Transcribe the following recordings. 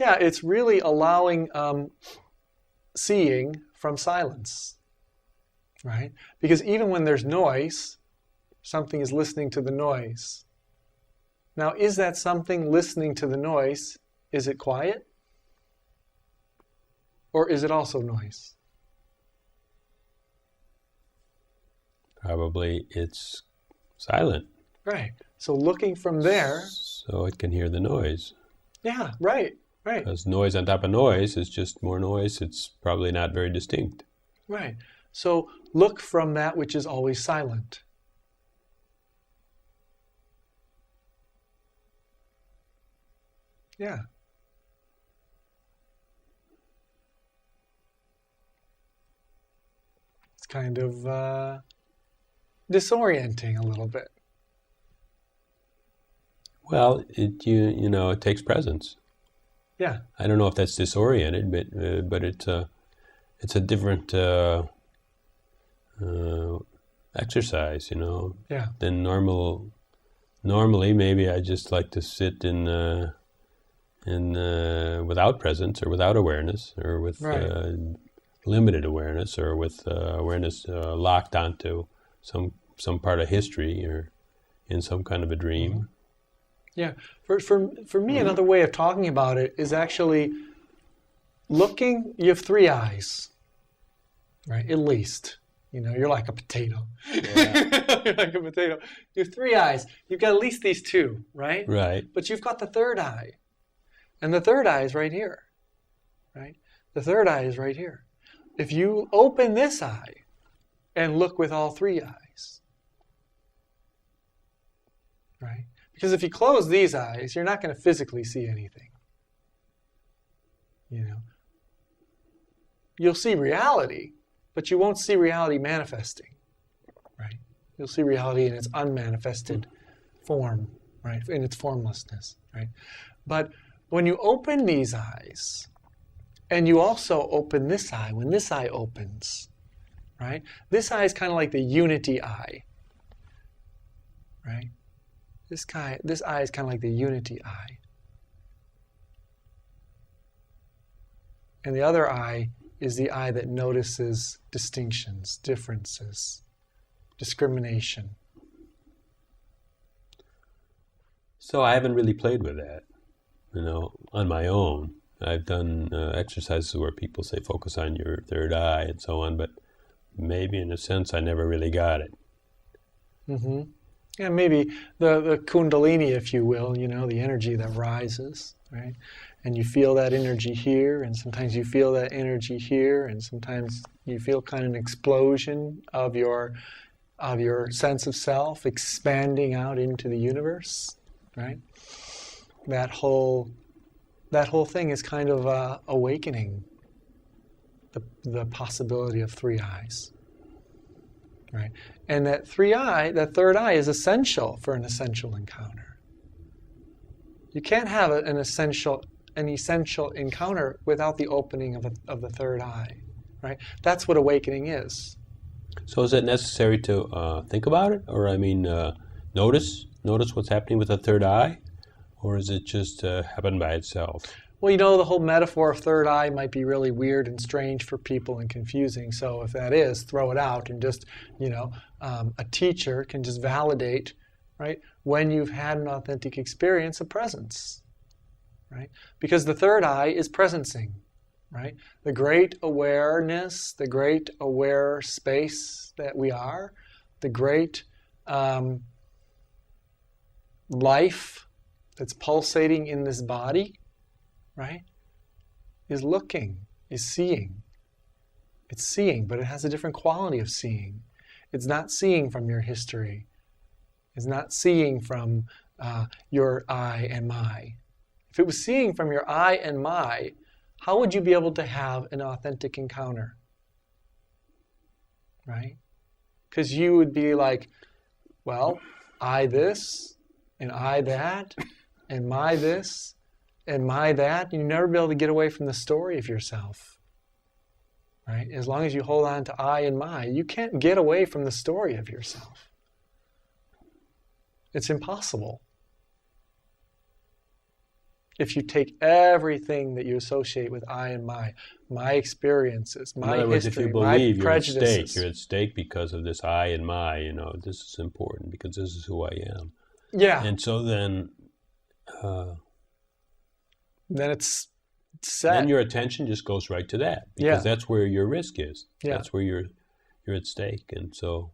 Yeah, it's really allowing seeing from silence, right? Because even when there's noise, something is listening to the noise. Now, is that something listening to the noise, is it quiet? Or is it also noise? Probably it's silent. Right. So looking from there... So it can hear the noise. Yeah, right. Because noise on top of noise is just more noise. It's probably not very distinct. Right. So look from that which is always silent. Yeah. It's kind of disorienting a little bit. Well, it takes presence. Yeah. I don't know if that's disoriented, but it's a different exercise, Yeah. than normal. Normally, maybe I just like to sit in without presence or without awareness or with limited awareness or with awareness locked onto some part of history or in some kind of a dream. Mm-hmm. Yeah, for me, another way of talking about it is actually looking. You have three eyes, right? At least, you're like a potato. Yeah. You're like a potato. You have three eyes. You've got at least these two, right? Right. But you've got the third eye, and the third eye is right here, right? The third eye is right here. If you open this eye and look with all three eyes, right? Because if you close these eyes, you're not going to physically see anything. You'll see reality, but you won't see reality manifesting, right? You'll see reality in its unmanifested form, right? In its formlessness, right? But when you open these eyes, and you also open this eye, when this eye opens, right? This eye is kind of like the unity eye, right? This eye is kind of like the unity eye. And the other eye is the eye that notices distinctions, differences, discrimination. So I haven't really played with that, on my own. I've done exercises where people say focus on your third eye and so on, but maybe in a sense I never really got it. Mm-hmm. Yeah, maybe the kundalini, if you will, the energy that rises, right? And you feel that energy here, and sometimes you feel that energy here, and sometimes you feel kind of an explosion of your sense of self expanding out into the universe, right? That whole thing is kind of awakening the possibility of three eyes. Right? And that third eye is essential for an essential encounter. You can't have an essential encounter without the opening of the third eye, right? That's what awakening is. So is it necessary to think about it, or notice what's happening with the third eye, or is it just happen by itself? Well, the whole metaphor of third eye might be really weird and strange for people and confusing. So if that is, throw it out and just, a teacher can just validate, right, when you've had an authentic experience of presence, right? Because the third eye is presencing, right? The great awareness, the great aware space that we are, the great life that's pulsating in this body, right, is looking, is seeing. It's seeing, but it has a different quality of seeing. It's not seeing from your history. It's not seeing from your I and my. If it was seeing from your I and my, how would you be able to have an authentic encounter? Right? Because you would be like, well, I this, and I that, and my this, and my that. You'll never be able to get away from the story of yourself. Right? As long as you hold on to I and my, you can't get away from the story of yourself. It's impossible. if you take everything that you associate with I and my experiences, my history, in other words, history, if you believe my you're at prejudices. stake, you're at stake because of this I and my, you know, this is important because this is who I am. Yeah. And so then it's set. Then your attention just goes right to that because that's where your risk is. Yeah. That's where you're at stake. And so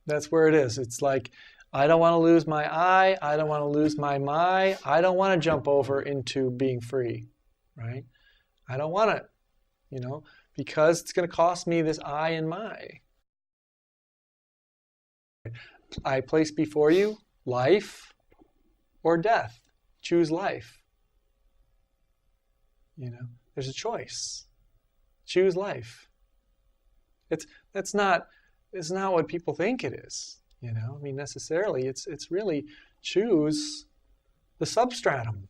that's where it is. It's like, I don't want to lose my I don't want to lose my I don't want to jump over into being free, right? I don't want it, because it's going to cost me this I and my. I place before you life or death. Choose life. There's a choice. Choose life. It's not what people think it is. Necessarily, it's really choose the substratum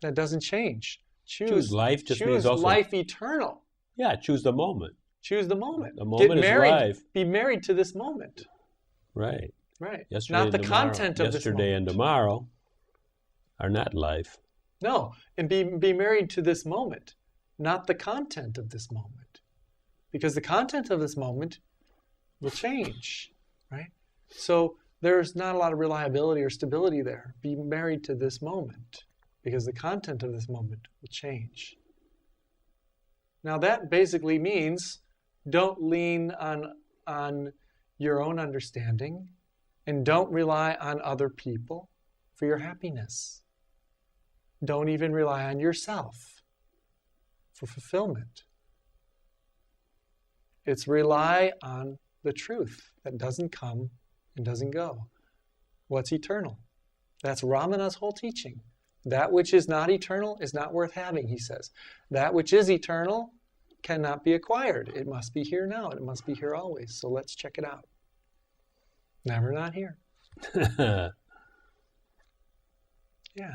that doesn't change. Choose life just means also life eternal. Yeah, choose the moment. Choose the moment. The moment is life. Be married to this moment. Right. Yesterday not the content of this moment. Yesterday and tomorrow are not life. No, and be married to this moment, not the content of this moment, because the content of this moment will change. Right? So there's not a lot of reliability or stability there. Be married to this moment because the content of this moment will change. Now that basically means don't lean on your own understanding and don't rely on other people for your happiness. Don't even rely on yourself for fulfillment. It's rely on the truth that doesn't come and doesn't go. What's eternal? That's Ramana's whole teaching. That which is not eternal is not worth having, he says. That which is eternal cannot be acquired. It must be here now, and it must be here always. So let's check it out. Never not here. Yeah.